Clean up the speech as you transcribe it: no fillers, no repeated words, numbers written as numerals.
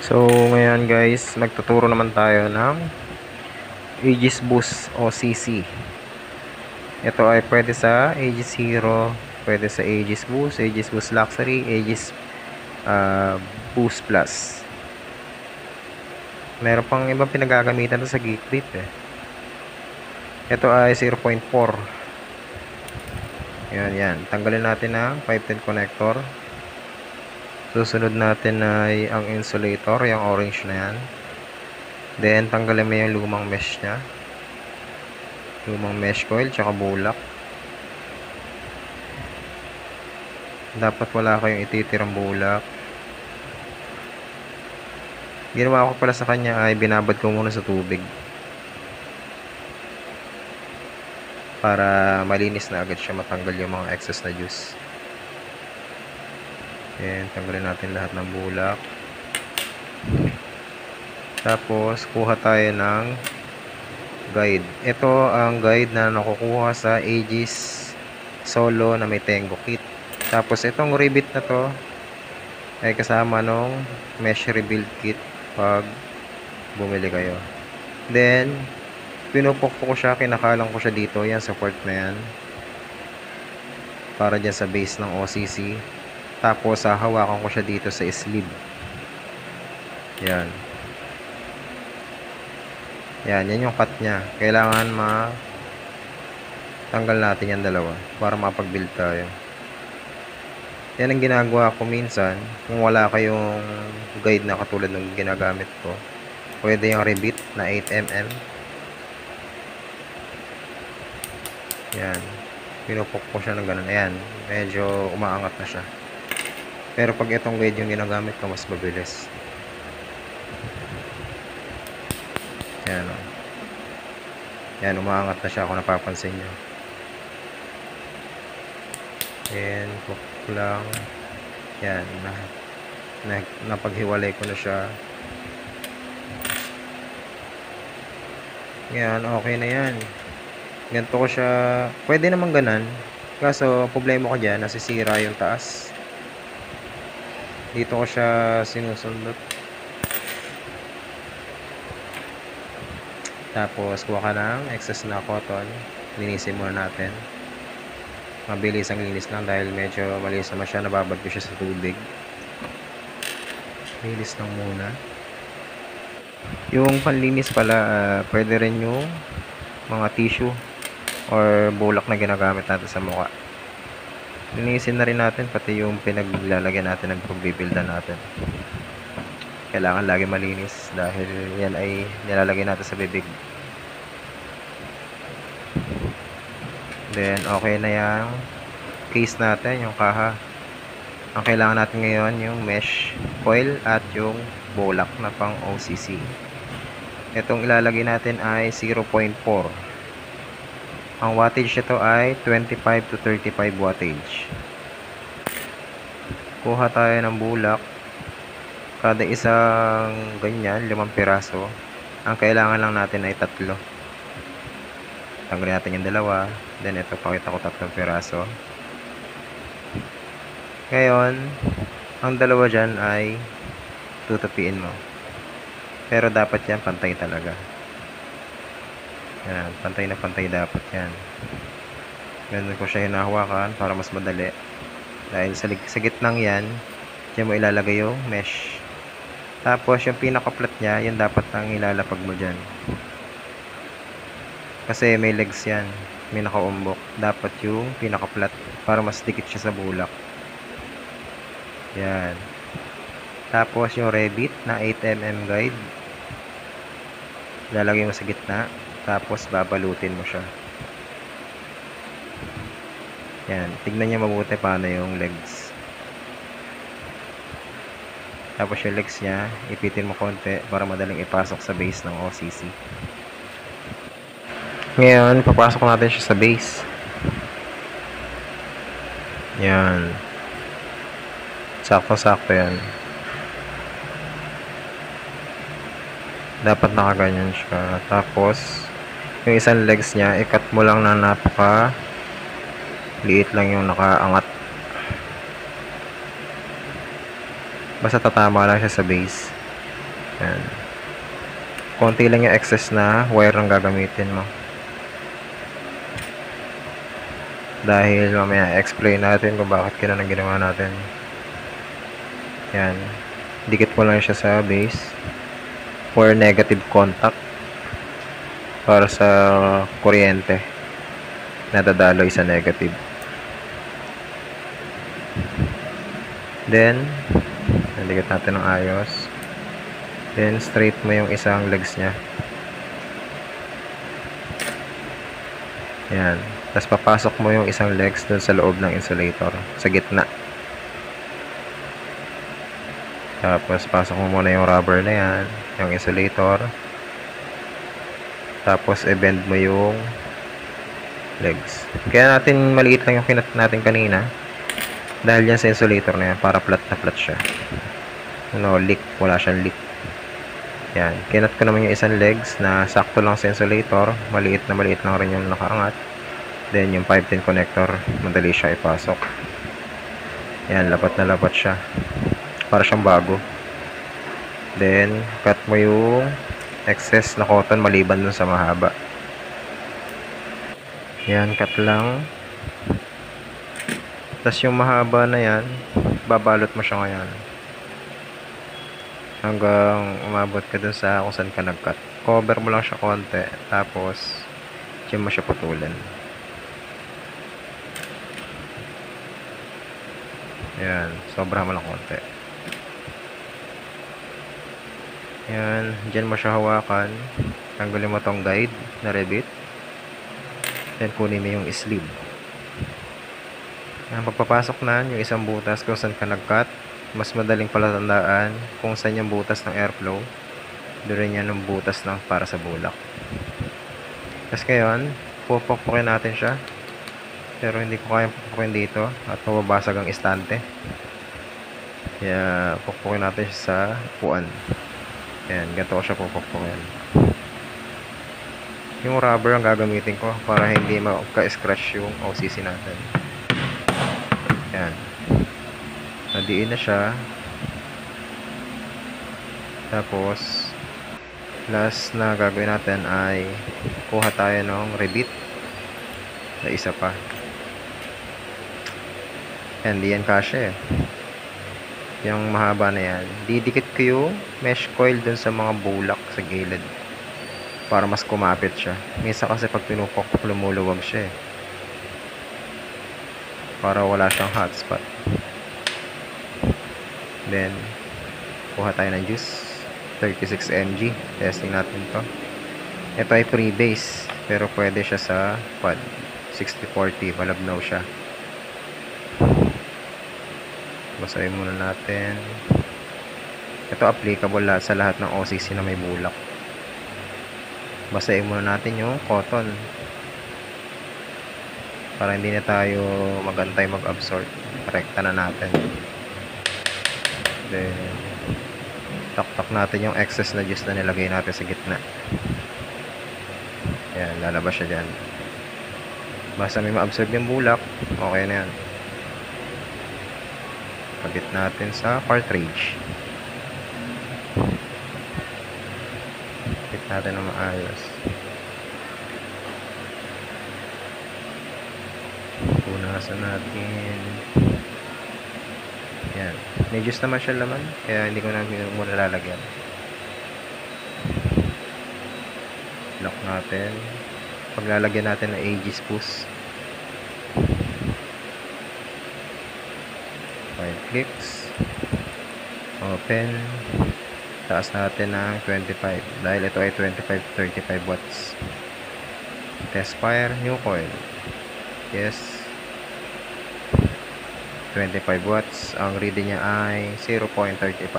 So, ngayon guys, magtuturo naman tayo ng Aegis Boost o CC. Ito ay pwede sa Aegis Hero, pwede sa Aegis Boost, Aegis Boost Luxury, Aegis Boost Plus. Meron pang ibang pinagagamitan sa Geek Beat eh. Ito ay 0.4. Yan. Tanggalin natin ang 510 connector. Susunod natin ay ang insulator, yung orange na yan. Then, tanggalin mo yung lumang mesh nya. Lumang mesh coil, tsaka bulak. Dapat wala kayong ititirang bulak. Ginawa ko pala sa kanya ay binabad ko muna sa tubig. Para malinis na agad siya, matanggal yung mga excess na juice. Then, tanggalin natin lahat ng bulak. Tapos, kuha tayo ng guide. Ito ang guide na nakukuha sa Aegis Solo na may Tengu kit. Tapos, itong rivet na to ay kasama nung mesh rebuild kit pag bumili kayo. Then, pinupukpok ko siya, kinakalang ko siya dito. Yan, support na yan. Para dyan sa base ng OCC. Tapos, hawakan ko siya dito sa sleeve. Yan. Yan yung cut nya. Kailangan tanggal natin yan dalawa para mapag-build tayo. Yan ang ginagawa ko minsan. Kung wala kayong guide na katulad ng ginagamit ko, pwede yung rivet na 8mm. Yan. Pinupok ko siya ng ganun. Ayan. Medyo umaangat na siya. Pero pag itong guide yung ginagamit ko, mas mabilis. Yan o. Yan, umaangat na siya kung napapansin nyo. And, hook lang. Yan, napaghiwalay ko na siya. Yan, okay na yan. Ganito ko siya, pwede naman ganan. Kaso, problema ko dyan, nasisira yung taas. Dito ko siya sinusundot. Tapos, kuha ka ng excess na cotton. Linisin muna natin. Mabilis ang linis lang dahil medyo malinis naman siya. Nababad ko siya sa tubig. Linis lang muna. Yung panlinis pala, pwede rin yung mga tissue or bulak na ginagamit natin sa mukha. Linisin na rin natin pati yung pinaglalagyan natin ng pagbibilda natin. Kailangan lagi malinis dahil yan ay nilalagay natin sa bibig. Then, okay na yung case natin, yung kaha. Ang kailangan natin ngayon, yung mesh coil at yung bulak na pang OCC. Itong ilalagay natin ay 0.4. Ang wattage ito ay 25 to 35 wattage. Kuha tayo ng bulak. Kada isang ganyan, 5 piraso. Ang kailangan lang natin ay 3. Tanggalin natin yung dalawa. Then ito, pakita ko 3 piraso. Ngayon, ang dalawa dyan ay tutupiin mo. Pero dapat yan, pantay talaga. Yan, pantay na pantay dapat yan. Ganun ko siya hinahawakan para mas madali. Dahil sa gitnang yan, dyan mo ilalagay yung mesh. Tapos yung pinaka-flat nya, yan dapat ang ilalapag mo dyan. Kasi may legs yan. May nakaumbok. Dapat yung pinaka-flat para mas dikit siya sa bulak. Yan. Tapos yung rivet na 8mm guide. Lalagay mo sa gitna. Tapos babalutin mo siya. Yan. Tignan niyo mabuti paano yung legs. Tapos yung legs niya, ipitin mo konti para madaling ipasok sa base ng OCC. Ngayon, papasok natin siya sa base. Yan. Sakto-sakto yan. Dapat nakaganyan siya. Tapos, yung isang legs niya, i-cut mo lang na napaka liit lang yung nakaangat. Basta tatama lang siya sa base. Yan. Konti lang yung excess na wire ang gagamitin mo. Dahil mamaya explain natin kung bakit ganun ang ginawa natin. Yan. Dikit mo lang siya sa base for negative contact para sa kuryente na dadaloy sa negative. Then, dikit natin ng ayos. Then, straight mo yung isang legs niya. Yan. Tapos, papasok mo yung isang legs dun sa loob ng insulator. Sa gitna. Tapos, pasok mo muna yung rubber na yan. Yung insulator. Tapos, i-bend mo yung legs. Kaya natin, maliit lang yung kinat natin kanina. Dahil yan sa insulator na yan. Para flat na flat siya. Leak. Wala siyang leak. Yan. Kinat ko naman yung isang legs na sakto lang sa insulator. Maliit lang rin yung nakaangat. Then, yung 510 connector, madali siya ipasok. Yan. Lapat na lapat siya. Para siyang bago. Then, cut mo yung excess na cotton maliban dun sa mahaba. Yan. Cut lang. Tapos yung mahaba na yan, babalot mo siya ngayon. Hanggang umabot ka dun sa kung saan ka nag-cut. Cover mo lang siya konti. Tapos, dyan mo siya putulan. Ayan. Sobra mo lang konti. Ayan. Dyan mo siya hawakan. Tanggalin mo tong guide na rebit. Then, kunin mo yung sleeve. Ayan. Pagpapasok na yung isang butas kung saan ka nag-cut. Mas madaling palatandaan kung saan yung butas ng airflow. Doon rin yan yung butas ng para sa bulak. Tapos ngayon, pupukpukin natin siya. Pero hindi ko kayang pupukpukin dito at mababasag ang istante. Kaya pupukpukin natin siya sa upuan. Ayan, ganito ko siya pupukpukin. Yung rubber ang gagamitin ko para hindi maka-scratch yung OCC natin. Ayan. Nadiin na siya. Tapos, last na gagawin natin ay kuha tayo ng rebit na isa pa. Hindi yan kasya eh. Yung mahaba na yan. Didikit ko yung mesh coil dun sa mga bulak sa gilid para mas kumapit siya. Minsan kasi pag pinupok, lumuluwag siya eh. Para wala siyang hotspot. Then, kuha tayo ng juice. 36 mg. Testing natin to. Ito ay pre-base. Pero pwede siya sa quad. 60-40. Malabnaw siya. Basahin muna natin. Ito applicable sa lahat ng OCC na may bulak. Basahin muna natin yung cotton. Para hindi na tayo magantay mag-absorb. Rekta na natin. Then, taktak natin yung excess na juice na nilagay natin sa gitna. Ayan, lalabas siya dyan. Basta may ma-absorb yung bulak, okay na yan. Kabit natin sa cartridge. Kabit natin na maayos. Punasan natin. Yan. May juice naman siya laman. Kaya hindi ko na muna lalagyan. Lock natin. Paglalagyan natin ng AG spools. 5 clicks. Open. Taas natin ng 25. Dahil ito ay 25-35 watts. Test fire. New coil. Yes. 25 watts. Ang reading niya ay 0.35.